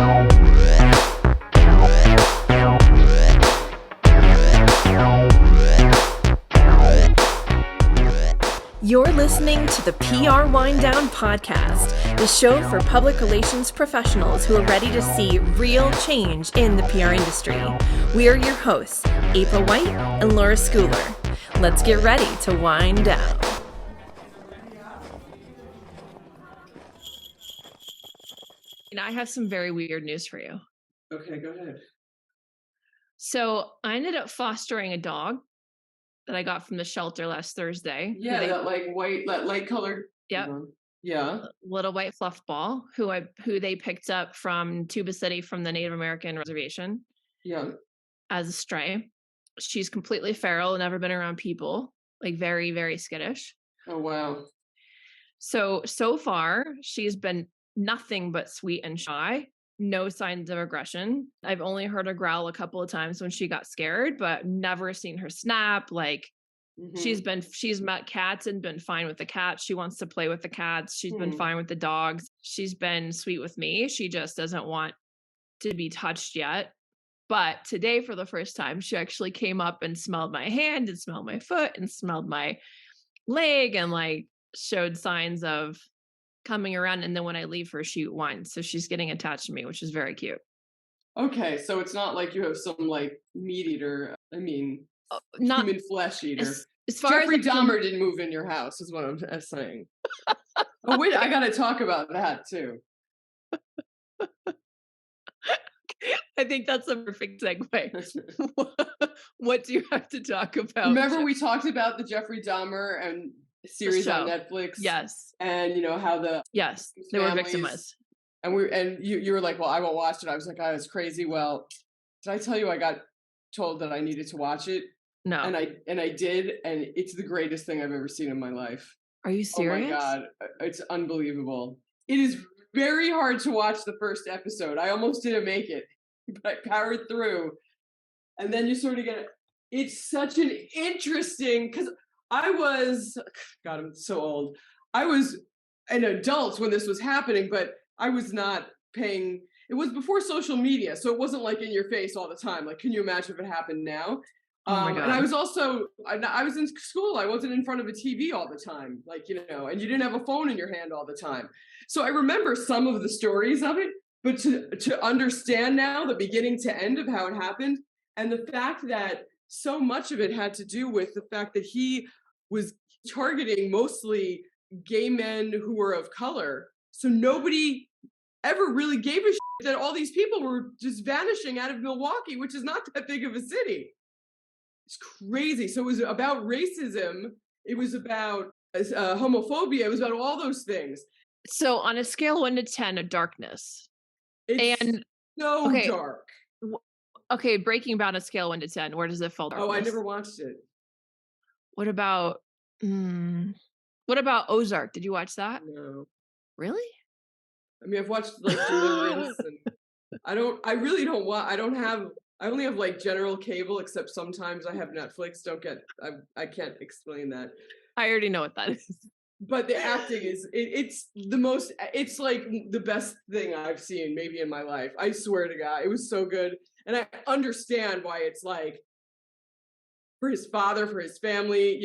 You're listening to the PR Wind Down Podcast, the show for public relations professionals who are ready to see real change in the PR industry. We are your hosts, April White and Laura Schooler. Let's get ready to wind down. And I have some very weird news for you. Okay, go ahead. So I ended up fostering a dog that I got from the shelter last Thursday. Yeah, that light colored. Yep. Yeah. Little white fluff ball, who they picked up from Tuba City from the Native American reservation. Yeah. As a stray. She's completely feral, never been around people, like very, very skittish. Oh, wow. So far, she's been nothing but sweet and shy. No signs of aggression. I've only heard her growl a couple of times when she got scared, but never seen her snap. Like she's met cats and been fine with the cats. She wants to play with the cats. She's been fine with the dogs. She's been sweet with me. She just doesn't want to be touched yet. But today, for the first time, she actually came up and smelled my hand and smelled my foot and smelled my leg and like showed signs of coming around. And then when I leave her, she whines. So she's getting attached to me, which is very cute. Okay, so it's not like you have some like meat eater. I mean, not human flesh eater. As far Jeffrey as Dahmer didn't move in your house, is what I'm saying. Oh wait, I got to talk about that too. I think that's a perfect segue. What do you have to talk about? Remember we talked about the Jeffrey Dahmer and series on Netflix? Yes. And you know how they were victimized. And you were like, well, I won't watch it. I was like, oh, it's crazy. Well, did I tell you I got told that I needed to watch it? No. And I did, and it's the greatest thing I've ever seen in my life. Are you serious? Oh my God. It's unbelievable. It is very hard to watch the first episode. I almost didn't make it, but I powered through. And then you sort of it's such an interesting, because God, I'm so old. I was an adult when this was happening, but I was not paying. It was before social media, so it wasn't like in your face all the time. Like, can you imagine if it happened now? Oh my God. And I was also, I was in school. I wasn't in front of a TV all the time, like, and you didn't have a phone in your hand all the time. So I remember some of the stories of it, but to understand now the beginning to end of how it happened, and the fact that so much of it had to do with the fact that he was targeting mostly gay men who were of color. So nobody ever really gave a shit that all these people were just vanishing out of Milwaukee, which is not that big of a city. It's crazy. So it was about racism. It was about homophobia. It was about all those things. So on a scale of 1 to 10 of darkness. It's so dark. Okay, Breaking Bad on a scale of 1 to 10. Where does it fall? Darkness? Oh, I never watched it. What about Ozark? Did you watch that? No. Really? I mean, I've watched like Deliverance, and I only have like general cable, except sometimes I have Netflix. I can't explain that. I already know what that is. But the acting is, it's like the best thing I've seen maybe in my life. I swear to God, it was so good. And I understand why it's like, for his father, for his family,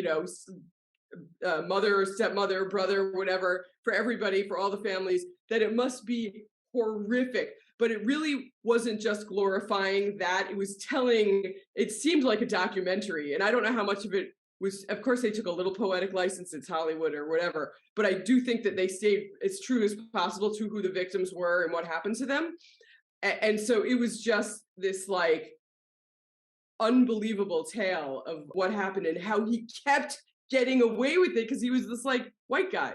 mother, stepmother, brother, whatever, for everybody, for all the families, that it must be horrific. But it really wasn't just glorifying that. It seemed like a documentary. And I don't know how much of it was, of course, they took a little poetic license, it's Hollywood or whatever. But I do think that they stayed as true as possible to who the victims were and what happened to them. And so it was just this like unbelievable tale of what happened and how he kept getting away with it because he was this like white guy.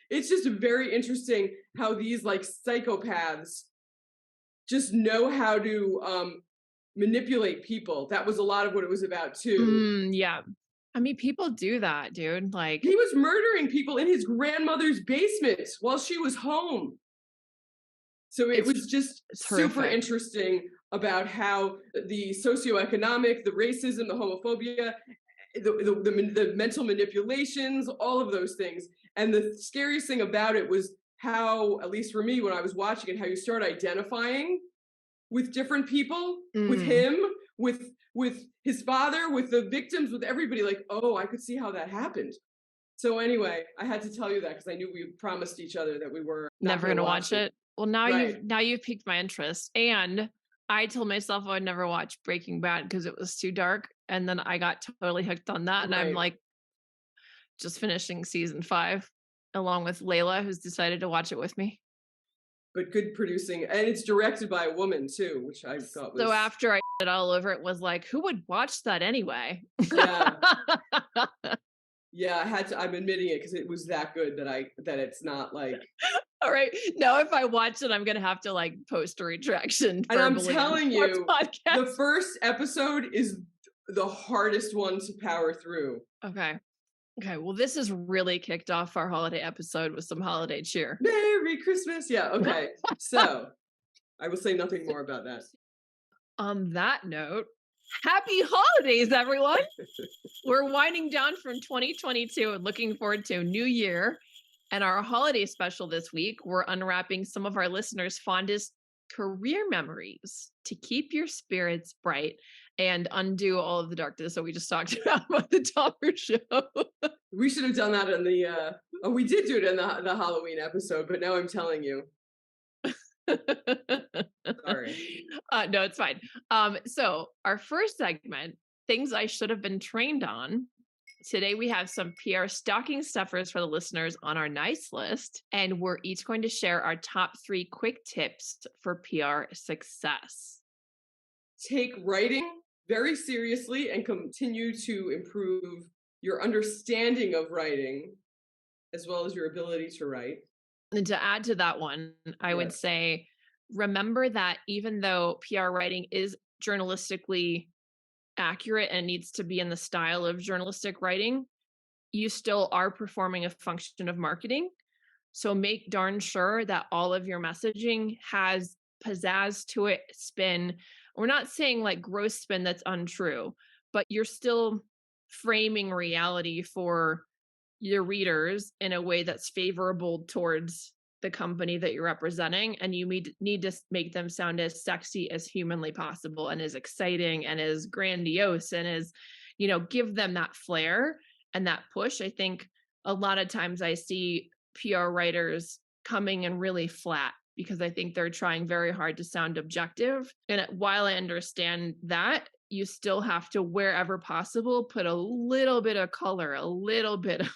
It's just very interesting how these like psychopaths just know how to manipulate people. That was a lot of what it was about too. Yeah. I mean, people do that, dude. Like, he was murdering people in his grandmother's basement while she was home. So it was just super interesting about how the socioeconomic, the racism, the homophobia, the mental manipulations, all of those things. And the scariest thing about it was how, at least for me, when I was watching it, how you start identifying with different people, with him, with his father, with the victims, with everybody. Like, oh, I could see how that happened. So anyway, I had to tell you that because I knew we promised each other that we were not Never going to gonna watch watch it. it. Well, now Right. you've piqued my interest. And I told myself I would never watch Breaking Bad because it was too dark. And then I got totally hooked on that. And I'm Right. like just finishing season 5 along with Layla, who's decided to watch it with me. But good producing. And it's directed by a woman too, which I thought So was, after I it all over, it was like, who would watch that anyway? yeah. Yeah, I'm admitting it because it was that good that it's not like, All right. Now, if I watch it, I'm gonna have to like post a retraction and I'm verbally on telling our you, the podcast. first episode is the hardest one to power through. Okay. Okay. Well, this has really kicked off our holiday episode with some holiday cheer. Merry Christmas. Yeah, okay. So I will say nothing more about that. On that note, happy holidays, everyone. We're winding down from 2022 and looking forward to a new year. And our holiday special this week, we're unwrapping some of our listeners' fondest career memories to keep your spirits bright and undo all of the darkness that we just talked about the Topper show. We should have done that in the oh, we did do it in the Halloween episode, but now I'm telling you. Sorry. No, it's fine. So our first segment, things I should have been trained on. Today we have some PR stocking stuffers for the listeners on our nice list, and we're each going to share our top 3 quick tips for PR success. Take writing very seriously and continue to improve your understanding of writing as well as your ability to write. And to add to that one, I would Yes. say, remember that even though PR writing is journalistically accurate and needs to be in the style of journalistic writing, you still are performing a function of marketing. So make darn sure that all of your messaging has pizzazz to it, spin. We're not saying like gross spin that's untrue, but you're still framing reality for your readers in a way that's favorable towards the company that you're representing, and you need to make them sound as sexy as humanly possible and as exciting and as grandiose and as, give them that flair and that push. I think a lot of times I see PR writers coming in really flat because I think they're trying very hard to sound objective. And while I understand that, you still have to, wherever possible, put a little bit of color, a little bit of,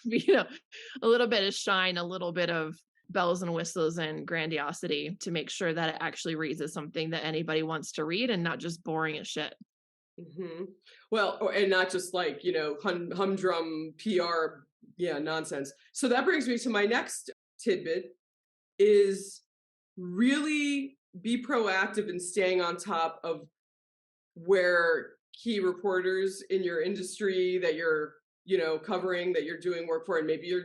a little bit of shine, a little bit of bells and whistles and grandiosity to make sure that it actually reads as something that anybody wants to read and not just boring as shit. Mm-hmm. Well, and not just like, humdrum PR, nonsense. So that brings me to my next tidbit is really be proactive in staying on top of where key reporters in your industry that you're, covering, that you're doing work for, and maybe you're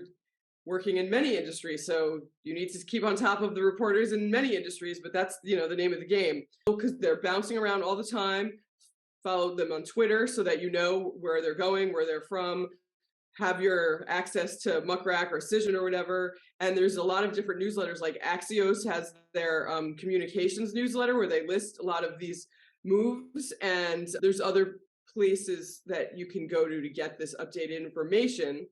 working in many industries. So you need to keep on top of the reporters in many industries, but that's, the name of the game because they're bouncing around all the time. Follow them on Twitter so that you know where they're going, where they're from, have your access to Muckrack or Cision or whatever. And there's a lot of different newsletters, like Axios has their communications newsletter where they list a lot of these moves. And there's other places that you can go to get this updated information.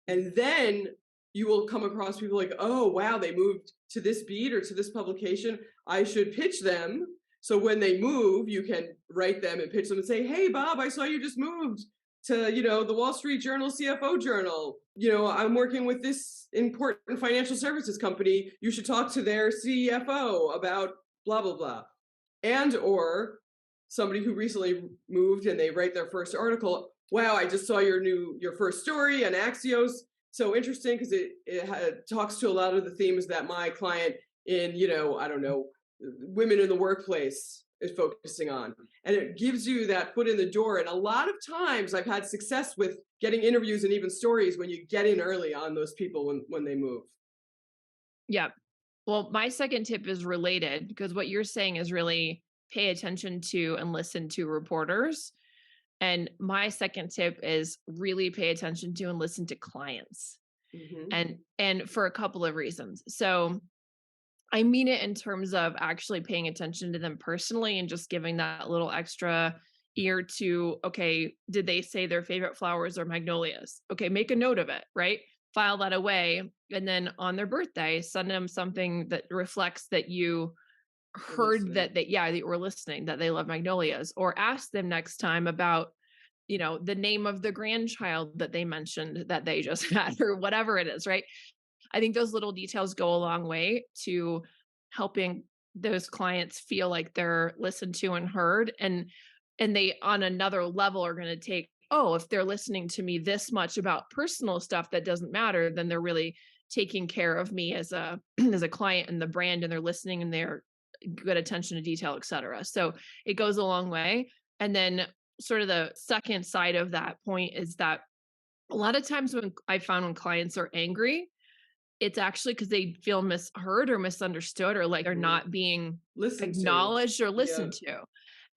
And then you will come across people like, oh, wow, they moved to this beat or to this publication. I should pitch them. So when they move, you can write them and pitch them and say, hey, Bob, I saw you just moved to, the Wall Street Journal CFO Journal. I'm working with this important financial services company. You should talk to their CFO about blah, blah, blah. And or somebody who recently moved and they write their first article. Wow, I just saw your first story on Axios. So interesting because it talks to a lot of the themes that my client in, I don't know, women in the workplace is focusing on. And it gives you that foot in the door. And a lot of times I've had success with getting interviews and even stories when you get in early on those people when they move. Yeah. Well, my second tip is related because what you're saying is really pay attention to and listen to reporters. And my second tip is really pay attention to and listen to clients. Mhm. And for a couple of reasons. So I mean it in terms of actually paying attention to them personally and just giving that little extra ear to, okay, did they say their favorite flowers are magnolias? Okay, make a note of it, right? File that away. And then on their birthday, send them something that reflects that you We're heard listening. that yeah, that you were listening, that they love magnolias, or ask them next time about, the name of the grandchild that they mentioned that they just had, or whatever it is, right? I think those little details go a long way to helping those clients feel like they're listened to and heard, and they on another level are going to take, oh, if they're listening to me this much about personal stuff that doesn't matter, then they're really taking care of me as a as a client and the brand, and they're listening and they're good attention to detail, etc. So it goes a long way. And then sort of the second side of that point is that a lot of times when I found when clients are angry, it's actually because they feel misheard or misunderstood, or like they're Mhm. not being Listen to. acknowledged or listened Yep. to.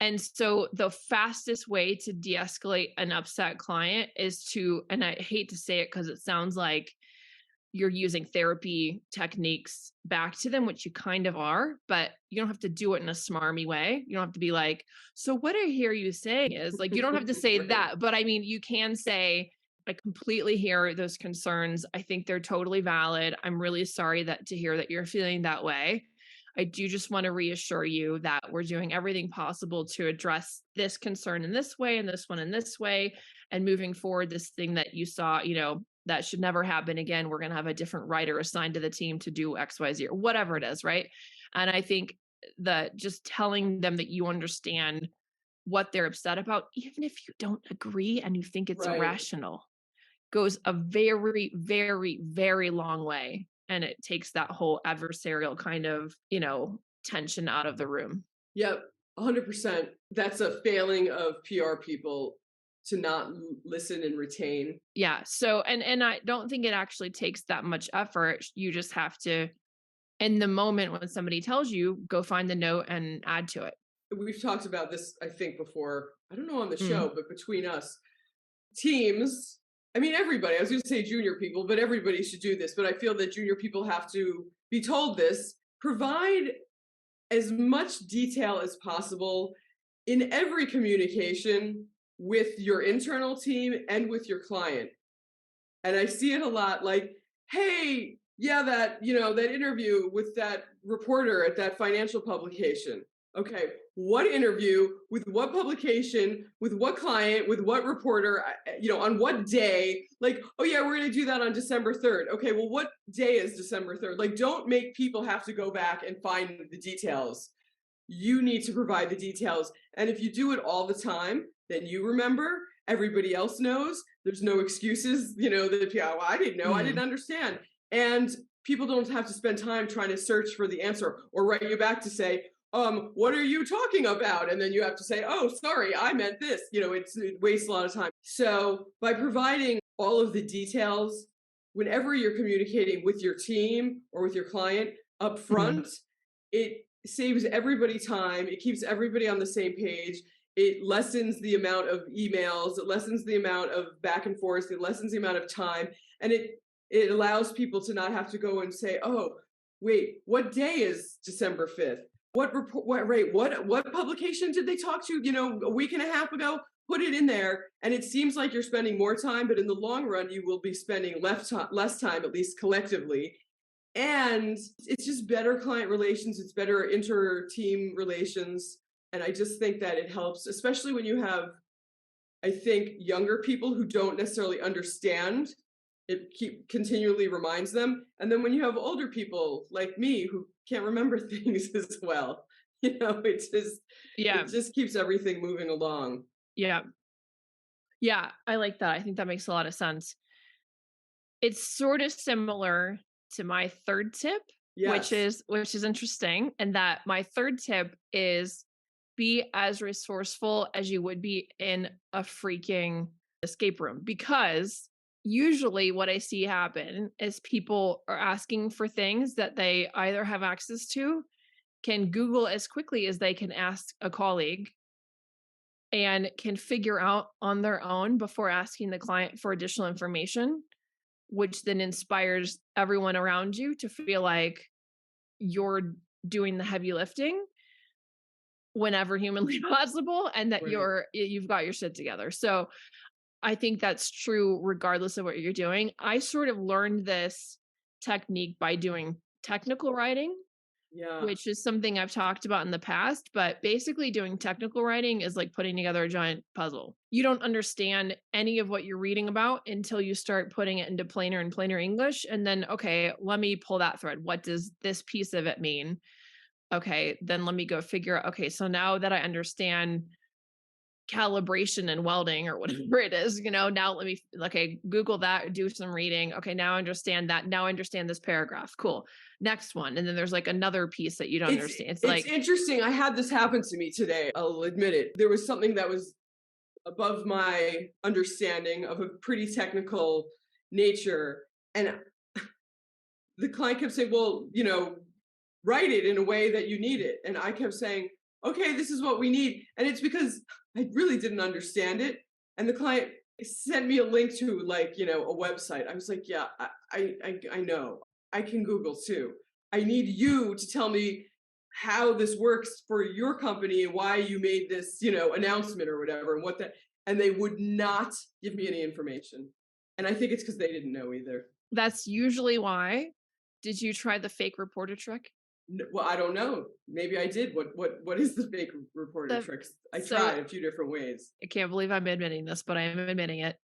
And so the fastest way to de-escalate an upset client is to, and I hate to say it because it sounds like you're using therapy techniques back to them, which you kind of are, but you don't have to do it in a smarmy way. You don't have to be like, so what I hear you saying is, like, you don't have to say Right. that, but I mean, you can say, I completely hear those concerns. I think they're totally valid. I'm really sorry that to hear that you're feeling that way. I do just want to reassure you that we're doing everything possible to address this concern in this way and this one in this way. And moving forward, this thing that you saw, that should never happen again. We're going to have a different writer assigned to the team to do XYZ or whatever it is. Right. And I think that just telling them that you understand what they're upset about, even if you don't agree and you think it's Right. irrational, goes a very, very, very long way. And it takes that whole adversarial kind of, tension out of the room. Yep. 100%. That's a failing of PR people to not listen and retain. Yeah. So, and I don't think it actually takes that much effort. You just have to, in the moment when somebody tells you, go find the note and add to it. We've talked about this, I think, before. I don't know on the Mm. show, but between us, teams, I mean, everybody, I was going to say junior people, but everybody should do this. But I feel that junior people have to be told this. Provide as much detail as possible in every communication with your internal team and with your client. And I see it a lot, like, hey, yeah, that interview with that reporter at that financial publication. Okay, what interview with what publication, with what client, with what reporter, on what day? Like, oh yeah, we're going to do that on December 3rd. Okay, well, what day is December 3rd? Like, don't make people have to go back and find the details. You need to provide the details. And if you do it all the time, then you remember, everybody else knows. There's no excuses, that, yeah, well, I didn't know, I didn't Mm. understand. And people don't have to spend time trying to search for the answer or write you back to say, what are you talking about? And then you have to say, oh, sorry, I meant this. It wastes a lot of time. So by providing all of the details, whenever you're communicating with your team or with your client up Mm. front, it saves everybody time. It keeps everybody on the same page. It lessens the amount of emails. It lessens the amount of back and forth. It lessens the amount of time, and it allows people to not have to go and say, "Oh, wait, what day is December 5th? What report? What publication did they talk to? A week and a half ago." Put it in there, and it seems like you're spending more time, but in the long run, you will be spending less time, at least collectively, and it's just better client relations, it's better inter-team relations. And I just think that it helps, especially when you have, I think, younger people who don't necessarily understand. It continually reminds them. And then when you have older people like me who can't remember things as well, Yeah. it just keeps everything moving along. Yeah. Yeah. I like that. I think that makes a lot of sense. It's sort of similar to my third tip, which Yes. is which is interesting. And that my third tip is be as resourceful as you would be in a freaking escape room. Because usually what I see happen is people are asking for things that they either have access to, can Google as quickly as they can ask a colleague, and can figure out on their own before asking the client for additional information. which then inspires everyone around you to feel like you're doing the heavy lifting whenever humanly possible, and that Right. you've got your shit together. So I think that's true regardless of what you're doing. I sort of learned this technique by doing technical writing, Yeah. which is something I've talked about in the past, but basically doing technical writing is like putting together a giant puzzle. You don't understand any of what you're reading about until you start putting it into plainer and plainer English. And then, okay, let me pull that thread. What does this piece of it mean? Okay, then let me go figure out, okay, so now that I understand calibration and welding or whatever it is, now let me, okay, Google that, do some reading. Okay, now I understand that. Now I understand this paragraph. Cool. Next one. And then there's like another piece that you don't It's understand. It's it's like, interesting. I had this happen to me today. I'll admit it. There was something that was above my understanding of a pretty technical nature. And the client kept saying, well, write it in a way that you need it. And I kept saying, okay, this is what we need. And it's because I really didn't understand it. And the client sent me a link to a website. I was like, yeah, I know. I can Google too. I need you to tell me how this works for your company and why you made this, announcement or whatever and what that, and they would not give me any information. And I think it's because they didn't know either. that's usually why. Did you try the fake reporter trick? Well, I don't know. Maybe I did. What is the fake reporter The, tricks? I so tried a few different ways. I can't believe I'm admitting this, but I am admitting it.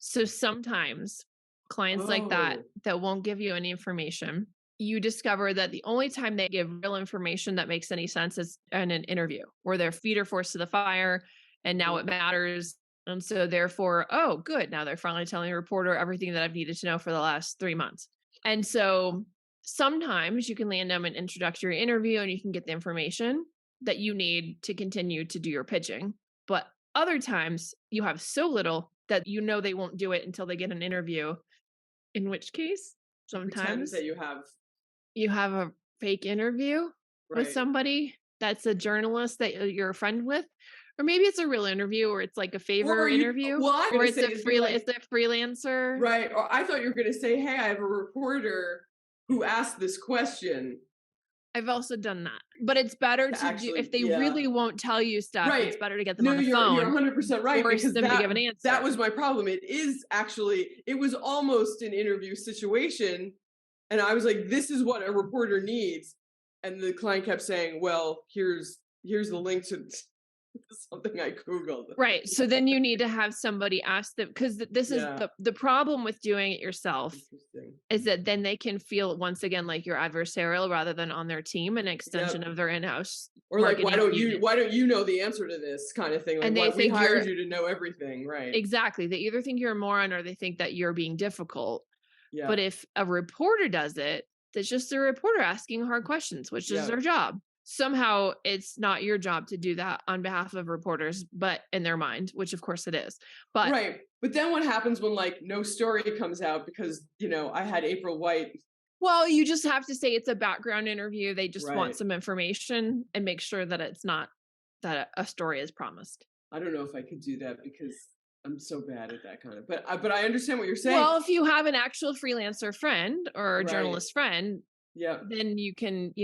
So sometimes clients like that Oh, that won't give you any information, you discover that the only time they give real information that makes any sense is in an interview where their feet are forced to the fire and now mhm. it matters. And so therefore, oh, good. Now they're finally telling a reporter everything that I've needed to know for the last 3 months. And so sometimes you can land them an introductory interview and you can get the information that you need to continue to do your pitching. But other times you have so little that they won't do it until they get an interview, in which case You pretend sometimes that you have, you have a fake interview with right. somebody that's a journalist that you're a friend with, or maybe it's a real interview or it's like a favor Or interview, what I'm or gonna it's say a is be like, it's a freelancer. right. Or I thought you were gonna say, hey, I have a reporter who asked this question I've also done that. But it's better to to do actually, if they yeah. really won't tell you stuff, Right. it's better to get them No, on the you're phone, 100% right, force because them to give an that answer. was my problem. It was almost an interview situation. And I was like, this is what a reporter needs. And the client kept saying, well, here's the link to something I Googled. Right. So then you need to have somebody ask them, because this is Yeah. the problem with doing it yourself Interesting. is that then they can feel once again like you're adversarial rather than on their team, an extension Yep. of their in-house Or like, marketing unit. why don't you know the answer to this kind of thing? Like, And they what, we think hired you're you to know everything, right? exactly. They either think you're a moron or they think that you're being difficult. Yeah. But if a reporter does it, that's just a reporter asking hard questions, which is Yeah. their job. Somehow it's not your job to do that on behalf of reporters, but in their mind, which of course it is. But Right. But then what happens when no story comes out because, I had April White. well, you just have to say it's a background interview. They just want Right. some information and make sure that it's not that a story is promised. I don't know if I could do that because I'm so bad at that kind of, but I understand what you're saying. Well, if you have an actual freelancer friend or a Right. journalist friend, Yeah. then you can,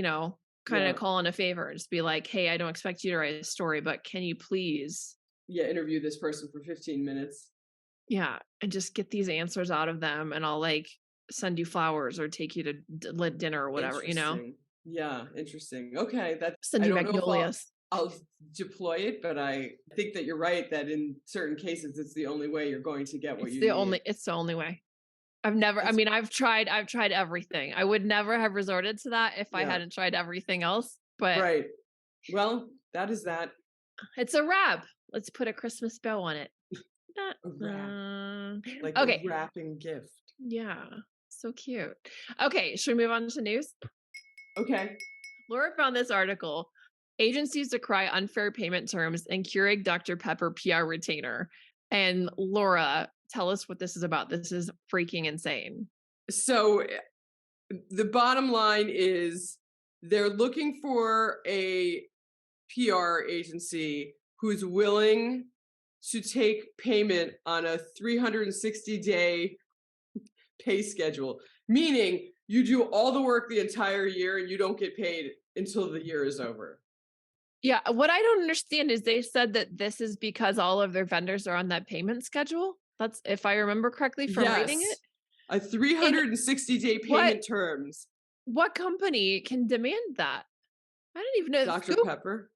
kind of Yeah. call in a favor and just be like, hey, I don't expect you to write a story, but can you please, Yeah. Interview this person for 15 minutes. yeah, and just get these answers out of them and I'll like send you flowers or take you to dinner or whatever. Interesting. Yeah. Interesting. Okay. Send I you don't know if magnolias. I'll deploy it, but I think that you're right that in certain cases, it's the only way you're going to get what you need. It's the only way. That's, I've tried everything. I would never have resorted to that if I yeah. hadn't tried everything else, but Right. Well, that is that. it's a wrap. Let's put a Christmas bow on it. A wrap. Like a Okay. wrapping gift. Yeah. So cute. Okay. Should we move on to news? Okay. Laura found this article. Agencies decry unfair payment terms and Keurig Dr. Pepper PR retainer. And Laura, tell us what this is about. This is freaking insane. So the bottom line is they're looking for a PR agency who's willing to take payment on a 360-day pay schedule, meaning you do all the work the entire year and you don't get paid until the year is over. Yeah, what I don't understand is they said that this is because all of their vendors are on that payment schedule. That's if I remember correctly from reading it. Yes, a 360-day What payment terms. what company can demand that? I didn't even know Dr. Pepper.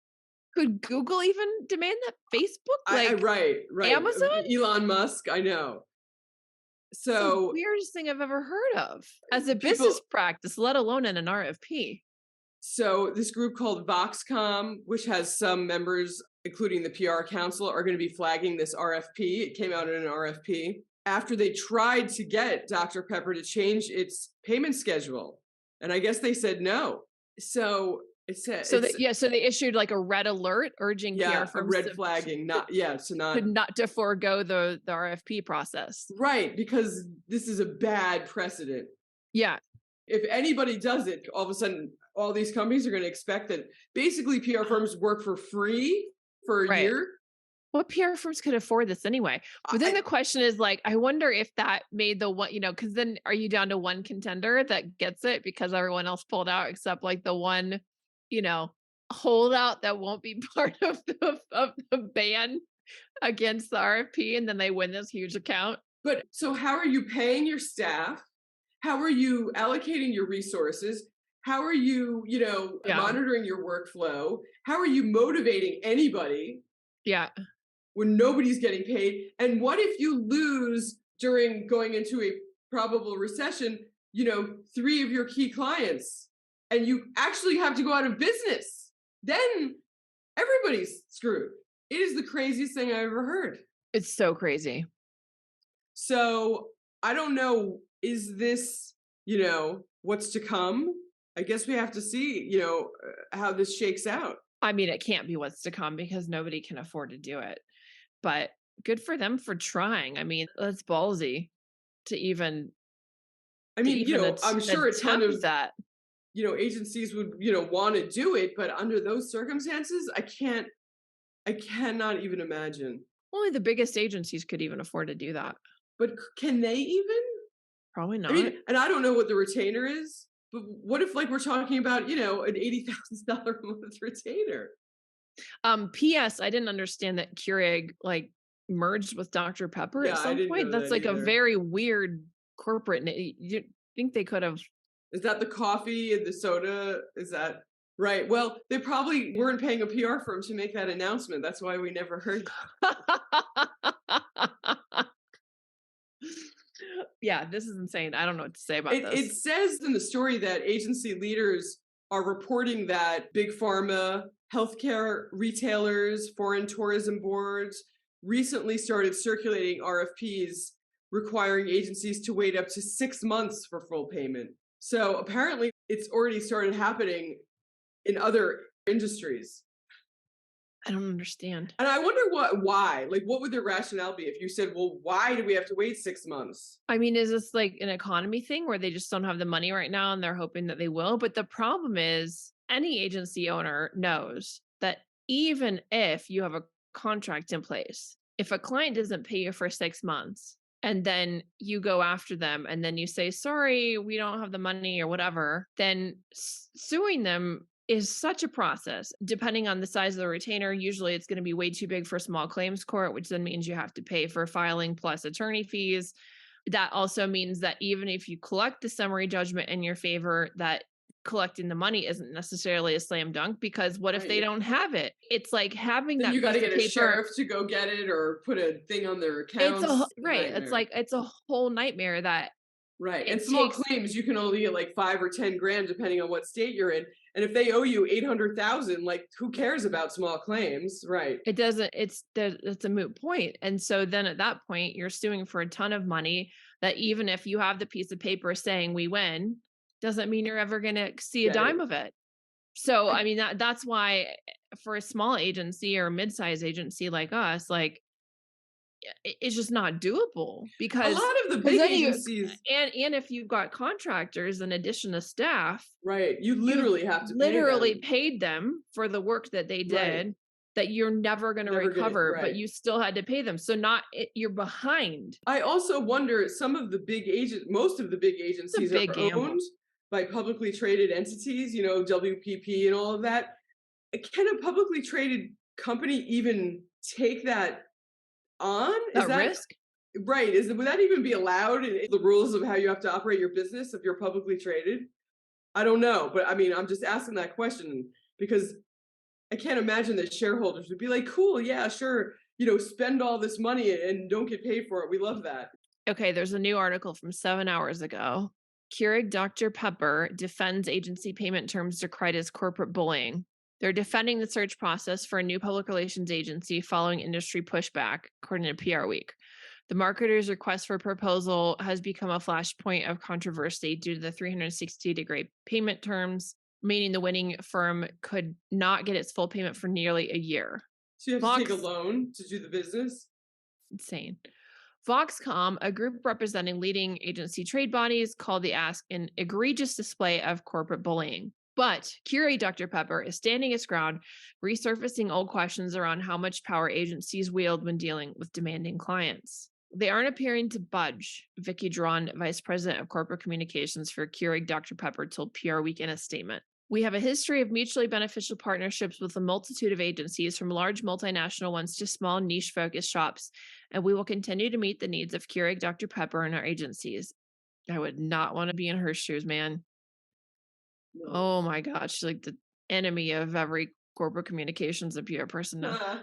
could Google even demand that? Facebook? Like Right. Amazon? Elon Musk, I know. It's the So weirdest thing I've ever heard of as a people, business practice, let alone in an RFP. so this group called Voxcom, which has some members, including the PR Council, are going to be flagging this RFP. It came out in an RFP after they tried to get Dr. Pepper to change its payment schedule. And I guess they said no. So So they issued like a red alert urging PR a firms red flagging, not to forego the RFP process. right, because this is a bad precedent. Yeah. If anybody does it, all of a sudden, all these companies are going to expect that basically PR firms work for free for a year. What PR firms could afford this anyway? But then the question is like, I wonder if that made the one, because then are you down to one contender that gets it because everyone else pulled out except like the one, holdout that won't be part of the ban against the RFP, and then they win this huge account. But so how are you paying your staff? How are you allocating your resources? How are you, monitoring your workflow? How are you motivating anybody? Yeah. When nobody's getting paid? And what if you lose during going into a probable recession, 3 of your key clients, and you actually have to go out of business? Then everybody's screwed. It is the craziest thing I ever heard. It's so crazy. So I don't know, is this, what's to come? I guess we have to see, how this shakes out. I mean, it can't be what's to come because nobody can afford to do it. But good for them for trying. I mean, that's ballsy to even. I mean, I'm sure a ton of that. Agencies would, want to do it, but under those circumstances, I cannot even imagine. Only the biggest agencies could even afford to do that. But can they even? Probably not. I mean, and I don't know what the retainer is, but what if we're talking about, an $80,000 a month retainer? P.S. I didn't understand that Keurig merged with Dr. Pepper at some point. That's like either. A very weird corporate. You think they could have? Is that the coffee and the soda? Is that right? Well, they probably weren't paying a PR firm to make that announcement. That's why we never heard. Yeah, this is insane. I don't know what to say about this. It says in the story that agency leaders are reporting that big pharma, healthcare retailers, foreign tourism boards recently started circulating RFPs requiring agencies to wait up to 6 months for full payment. So apparently it's already started happening in other industries. I don't understand. And I wonder why? What would the rationale be if you said, well, why do we have to wait 6 months? I mean, is this like an economy thing where they just don't have the money right now and they're hoping that they will? But the problem is any agency owner knows that even if you have a contract in place, if a client doesn't pay you for 6 months and then you go after them and then you say, sorry, we don't have the money or whatever, then suing them is such a process. Depending on the size of the retainer, usually it's going to be way too big for small claims court, which then means you have to pay for filing plus attorney fees. That also means that even if you collect the summary judgment in your favor, that collecting the money isn't necessarily a slam dunk, because what if they don't have it? It's like having then that you got to get a sheriff to go get it or put a thing on their accounts. It's a whole nightmare that. Right. And small claims, you can only get like 5 or 10 grand, depending on what state you're in. And if they owe you 800,000, who cares about small claims? Right. It doesn't, it's a moot point. And so then at that point, you're suing for a ton of money that even if you have the piece of paper saying we win, doesn't mean you're ever going to see a dime of it. So, I mean, that's why for a small agency or a mid-sized agency like us, it's just not doable, because a lot of the big agencies and if you've got contractors in addition to staff, right, you literally have to paid them for the work that they did. Right. that you're never going to recover, but right. you still had to pay them. So you're behind. I also wonder, most of the big It's a agencies are big gamble. owned by publicly traded entities, WPP and all of that. Can a publicly traded company even take that on? Is That that risk? right? Would that even be allowed in the rules of how you have to operate your business if you're publicly traded? I don't know, but I mean, I'm just asking that question because I can't imagine that shareholders would be like, cool, yeah, sure, spend all this money and don't get paid for it. We love that. Okay, there's a new article from 7 hours ago. Keurig Dr. Pepper defends agency payment terms decried as corporate bullying. They're defending the search process for a new public relations agency following industry pushback, according to PR Week. The marketer's request for proposal has become a flashpoint of controversy due to the 360-degree payment terms, meaning the winning firm could not get its full payment for nearly a year. So you have to take a loan to do the business? Insane. Foxcom, a group representing leading agency trade bodies, called the ask an egregious display of corporate bullying. But Keurig Dr. Pepper is standing its ground, resurfacing old questions around how much power agencies wield when dealing with demanding clients. They aren't appearing to budge, Vicky Drawn, Vice President of Corporate Communications for Keurig Dr. Pepper, told PR Week in a statement. We have a history of mutually beneficial partnerships with a multitude of agencies, from large multinational ones to small niche-focused shops, and we will continue to meet the needs of Keurig Dr. Pepper and our agencies. I would not want to be in her shoes, man. No. Oh my God, she's like the enemy of every corporate communications and PR person now.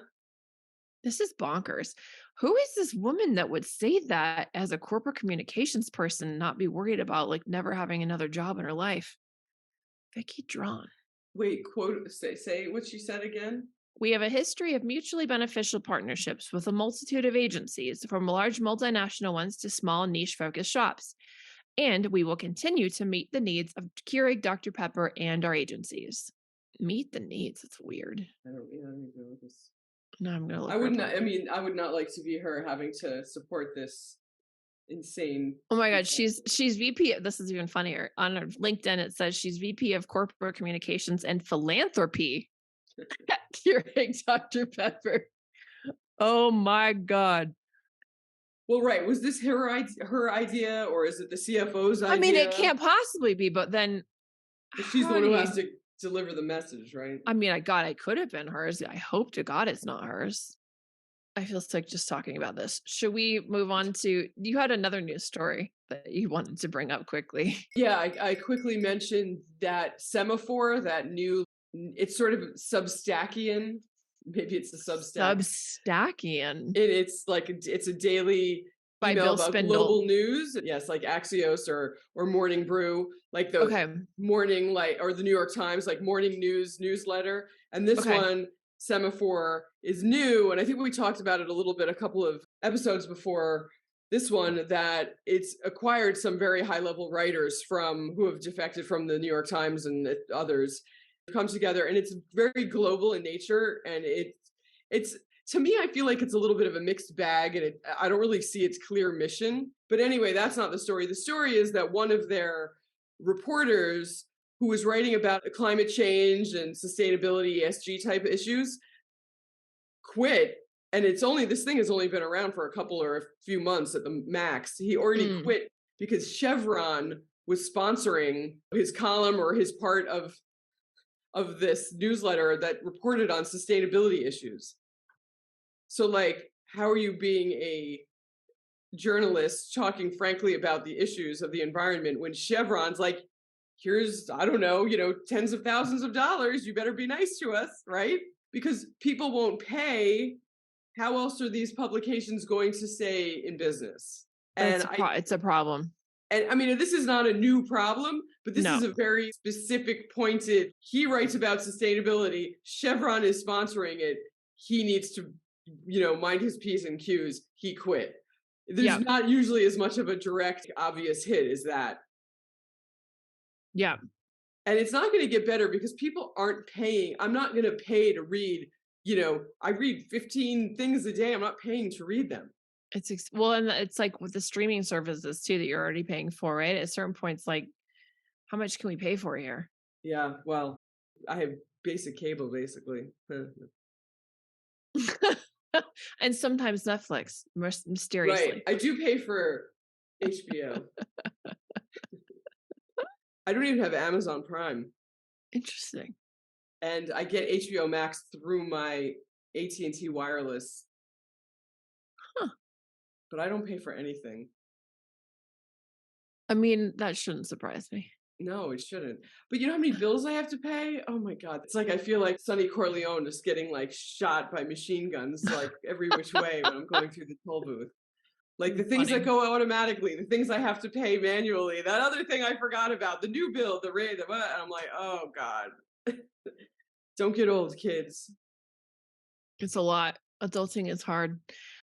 This is bonkers. Who is this woman that would say that as a corporate communications person and not be worried about like never having another job in her life? Vicky Drawn. Wait, say what she said again. We have a history of mutually beneficial partnerships with a multitude of agencies, from large multinational ones to small niche-focused shops. And we will continue to meet the needs of Keurig Dr. Pepper and our agencies. Meet the needs. It's weird. I don't even know what this. No, I'm gonna look. I would not. I mean, I would not like to be her having to support this insane. Oh my God, she's VP. This is even funnier. On her LinkedIn, it says she's VP of Corporate Communications and Philanthropy at Keurig Dr. Pepper. Oh my God. Well, right. Was this her idea, or is it the CFO's idea? I mean, it can't possibly be, but then she's the one who has to deliver the message, right? I mean, it could have been hers. I hope to God it's not hers. I feel sick just talking about this. Should we move on to, you had another news story that you wanted to bring up quickly. Yeah, I quickly mentioned that Semafor, that new, it's sort of Substackian. Maybe it's the Substack. Substackian. It's like, it's a daily by email Bill about Spindle. global news. Yes, like Axios or Morning Brew, like the morning, or the New York Times, like morning newsletter. And this one, Semafor, is new. And I think we talked about it a little bit a couple of episodes before this one, that it's acquired some very high level writers who have defected from the New York Times and others, come together, and it's very global in nature. And it's to me, I feel like it's a little bit of a mixed bag, and I don't really see its clear mission. But anyway, that's not the story. The story is that one of their reporters, who was writing about climate change and sustainability, ESG type issues, quit. And this thing has only been around for a couple or a few months at the max. He already quit because Chevron was sponsoring his column or his part of this newsletter that reported on sustainability issues. So, like, how are you being a journalist talking frankly about the issues of the environment when Chevron's like, here's, I don't know, tens of thousands of dollars, you better be nice to us, right? Because people won't pay. How else are these publications going to stay in business? And it's a problem. And I mean, this is not a new problem, but this is a very specific, pointed, he writes about sustainability, Chevron is sponsoring it, he needs to, mind his P's and Q's, he quit. There's not usually as much of a direct, obvious hit as that. Yeah. And it's not going to get better because people aren't paying. I'm not going to pay to read, I read 15 things a day. I'm not paying to read them. And it's like with the streaming services too that you're already paying for, right? At certain points, like, how much can we pay for here? Yeah, well, I have basic cable, basically. And sometimes Netflix, Right. mysteriously. I do pay for HBO. I don't even have Amazon Prime. Interesting. And I get HBO Max through my AT&T wireless, Huh. but I don't pay for anything. I mean, that shouldn't surprise me. No, it shouldn't. But you know how many bills I have to pay? Oh my God. It's like I feel like Sonny Corleone just getting like shot by machine guns like every which way when I'm going through the toll booth. Like the things that Funny. go automatically, the things I have to pay manually, that other thing I forgot about, the new bill, the rate, the what, and I'm like, oh God. Don't get old, kids. It's a lot. Adulting is hard.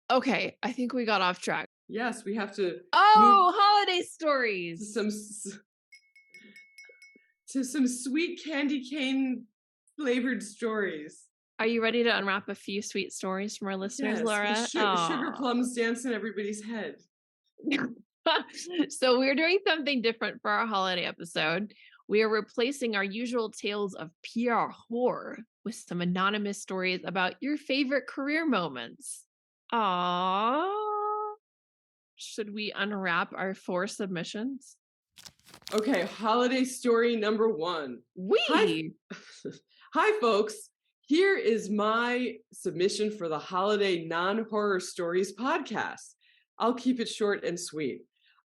Okay, I think we got off track. Yes, we have to move Oh, holiday to stories. some sweet candy cane flavored stories. Are you ready to unwrap a few sweet stories from our listeners, Yes, with Laura? sugar plums dance in everybody's head. So we're doing something different for our holiday episode. We are replacing our usual tales of PR horror with some anonymous stories about your favorite career moments. Aww. Should we unwrap our 4 submissions? Okay, holiday story number 1. Wee! Hi, folks. Here is my submission for the holiday non-horror stories podcast. I'll keep it short and sweet.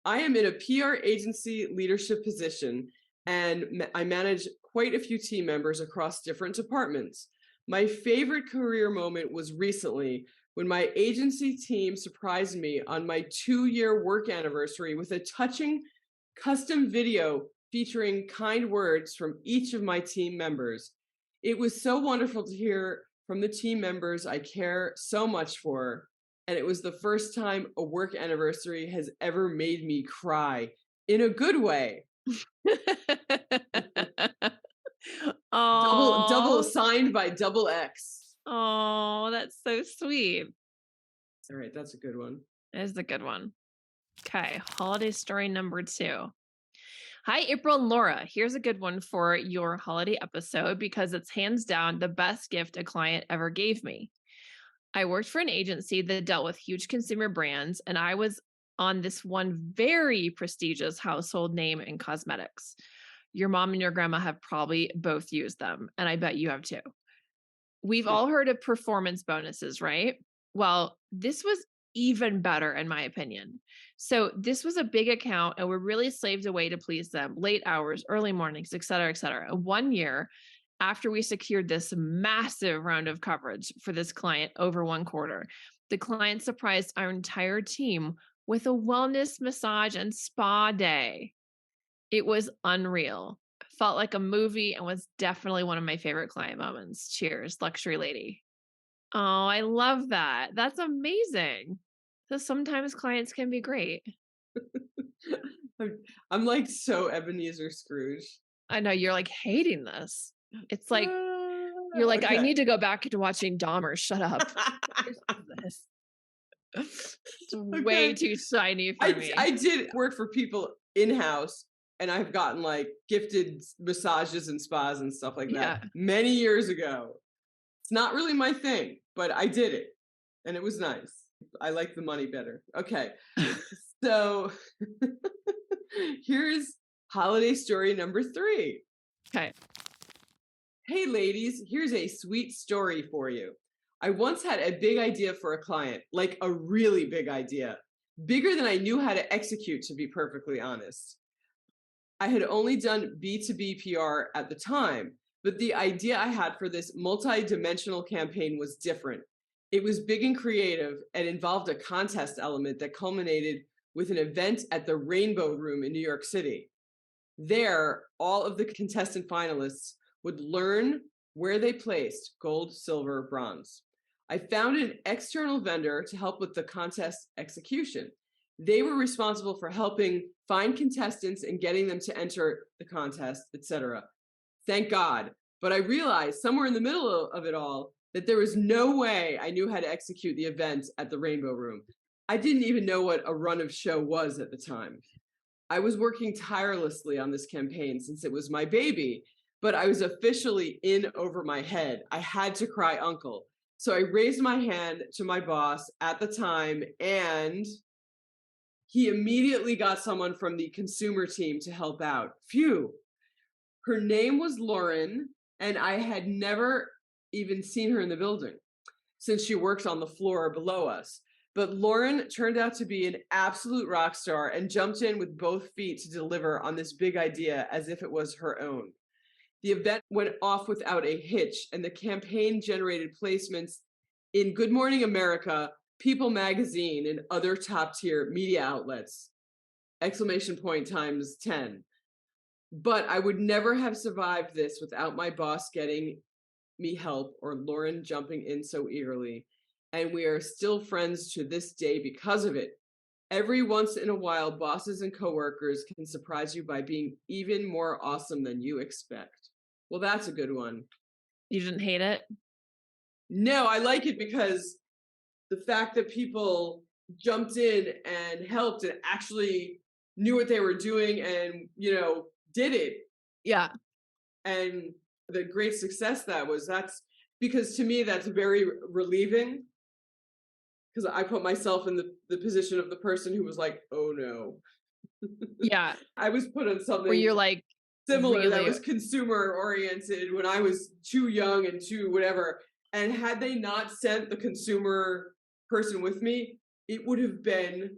I am in a PR agency leadership position, and I manage quite a few team members across different departments. My favorite career moment was recently when my agency team surprised me on my 2-year work anniversary with a touching custom video featuring kind words from each of my team members. It was so wonderful to hear from the team members I care so much for, and it was the first time a work anniversary has ever made me cry in a good way. Double signed by double X. Oh, that's so sweet. All right, that's a good one. That is a good one. Okay, holiday story number 2. Hi, April and Laura. Here's a good one for your holiday episode because it's hands down the best gift a client ever gave me. I worked for an agency that dealt with huge consumer brands, and I was on this one very prestigious household name in cosmetics. Your mom and your grandma have probably both used them, and I bet you have too. We've all heard of performance bonuses, right? Well, this was even better in my opinion. So this was a big account and we're really slaved away to please them, late hours, early mornings, et cetera, et cetera. And 1 year after we secured this massive round of coverage for this client over 1 quarter, the client surprised our entire team with a wellness massage and spa day. It was unreal. Felt like a movie and was definitely one of my favorite client moments. Cheers, luxury lady. Oh, I love that. That's amazing. So sometimes clients can be great. I'm like so Ebenezer Scrooge. I know you're like hating this. It's like you're like, I Okay. need to go back to watching Dahmer. Shut up. This. It's way too shiny for me. I did work for people in-house, and I've gotten like gifted massages and spas and stuff like that many years ago. It's not really my thing, but I did it and it was nice. I like the money better. Okay. So here's holiday story number 3. Okay. Hey ladies, here's a sweet story for you. I once had a big idea for a client, like a really big idea, bigger than I knew how to execute, to be perfectly honest. I had only done B2B PR at the time, but the idea I had for this multi-dimensional campaign was different. It was big and creative and involved a contest element that culminated with an event at the Rainbow Room in New York City. There, all of the contestant finalists would learn where they placed gold, silver, bronze. I found an external vendor to help with the contest execution. They were responsible for helping find contestants and getting them to enter the contest, etc. Thank God. But I realized somewhere in the middle of it all that there was no way I knew how to execute the event at the Rainbow Room. I didn't even know what a run of show was at the time. I was working tirelessly on this campaign since it was my baby, but I was officially in over my head. I had to cry uncle. So I raised my hand to my boss at the time, and he immediately got someone from the consumer team to help out. Phew. Her name was Lauren, and I had never even seen her in the building since she works on the floor below us. But Lauren turned out to be an absolute rock star and jumped in with both feet to deliver on this big idea as if it was her own. The event went off without a hitch, and the campaign generated placements in Good Morning America, People Magazine, and other top-tier media outlets. Exclamation point times 10. But I would never have survived this without my boss getting me help or Lauren jumping in so eagerly. And we are still friends to this day because of it. Every once in a while, bosses and coworkers can surprise you by being even more awesome than you expect. Well, that's a good one. You didn't hate it? No, I like it because the fact that people jumped in and helped and actually knew what they were doing and, did it. Yeah. And the great success that's because to me, that's very relieving. Because I put myself in the position of the person who was like, oh no. Yeah. I was put on something where you're like similar that really was consumer oriented when I was too young and too whatever. And had they not sent the consumer person with me, it would have been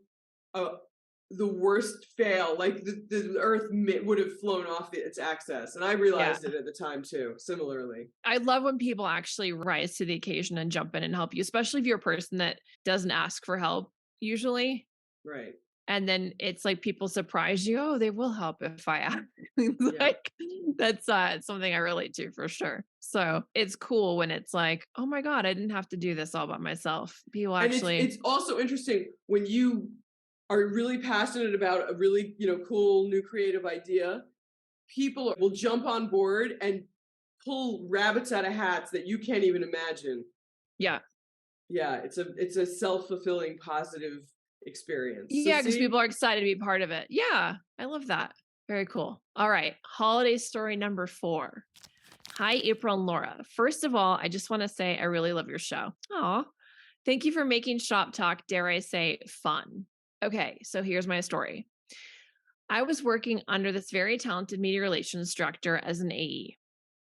the worst fail. Like the earth would have flown off its axis. And I realized it at the time too, similarly. I love when people actually rise to the occasion and jump in and help you, especially if you're a person that doesn't ask for help usually. Right. And then it's like people surprise you. Oh, they will help if I ask. That's something I relate to for sure. So it's cool when it's like, oh my God, I didn't have to do this all by myself. People actually. And it's also interesting when you are really passionate about a really, cool new creative idea, people will jump on board and pull rabbits out of hats that you can't even imagine. Yeah. Yeah, it's a self-fulfilling positive experience. Yeah, because people are excited to be part of it. Yeah, I love that. Very cool. All right. Holiday story number 4. Hi, April and Laura. First of all, I just want to say I really love your show. Aw. Thank you for making shop talk, dare I say, fun. Okay, so here's my story. I was working under this very talented media relations director as an AE.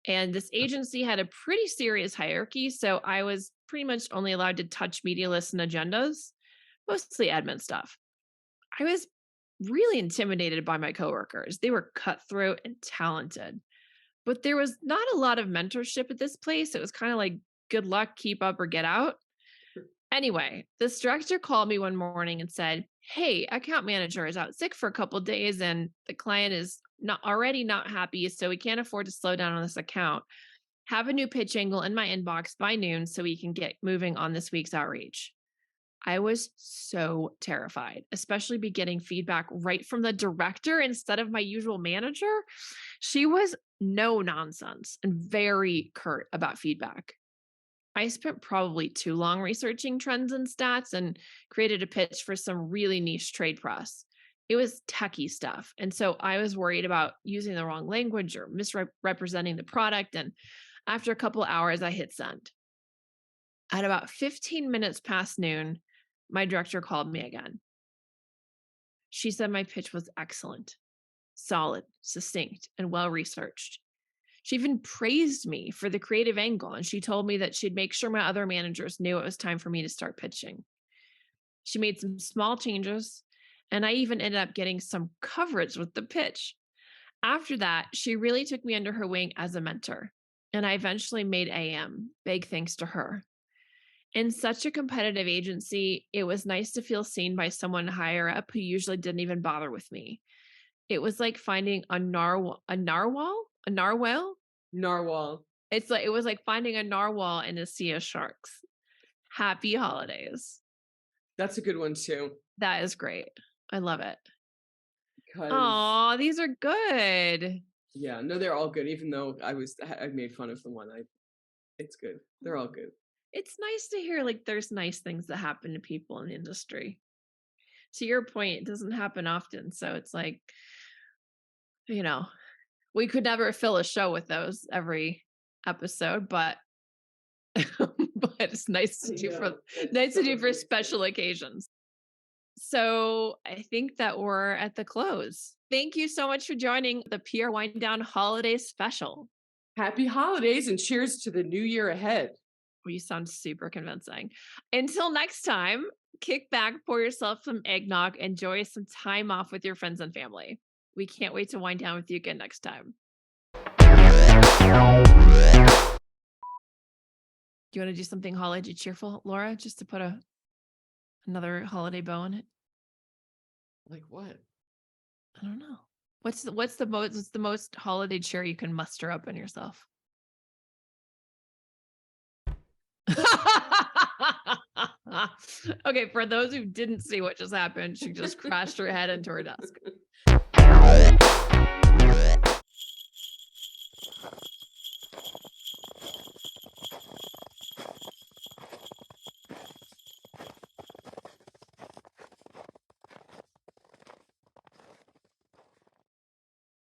And this agency had a pretty serious hierarchy, so I was pretty much only allowed to touch media lists and agendas, mostly admin stuff. I was really intimidated by my coworkers. They were cutthroat and talented, but there was not a lot of mentorship at this place. It was kind of like, good luck, keep up or get out. Anyway, this director called me one morning and said, hey, account manager is out sick for a couple of days and the client is not happy, so we can't afford to slow down on this account. Have a new pitch angle in my inbox by noon so we can get moving on this week's outreach. I was so terrified, especially be getting feedback right from the director instead of my usual manager. She was no nonsense and very curt about feedback. I spent probably too long researching trends and stats and created a pitch for some really niche trade press. It was techie stuff. And so I was worried about using the wrong language or misrepresenting the product. And after a couple of hours, I hit send. At about 15 minutes past noon, my director called me again. She said my pitch was excellent, solid, succinct, and well-researched. She even praised me for the creative angle, and she told me that she'd make sure my other managers knew it was time for me to start pitching. She made some small changes, and I even ended up getting some coverage with the pitch. After that, she really took me under her wing as a mentor, and I eventually made AM, big thanks to her. In such a competitive agency, it was nice to feel seen by someone higher up who usually didn't even bother with me. It was like finding a narwhal. It was like finding a narwhal in a sea of sharks. Happy holidays. That's a good one too. That is great. I love it. Oh, these are good. Yeah, no, they're all good. Even though I made fun of the one. It's good. They're all good. It's nice to hear like there's nice things that happen to people in the industry. To your point, it doesn't happen often. So it's like, we could never fill a show with those every episode, but but it's nice to do for special occasions. So I think that we're at the close. Thank you so much for joining the PR Wind Down Holiday Special. Happy holidays and cheers to the new year ahead. You sound super convincing. Until next time, kick back, pour yourself some eggnog, enjoy some time off with your friends and family. We can't wait to wind down with you again next time. Do you want to do something holiday cheerful, Laura, just to put another holiday bow on it? Like what? I don't know. What's the most holiday cheer you can muster up in yourself? Okay, for those who didn't see what just happened, she just crashed her head into her desk.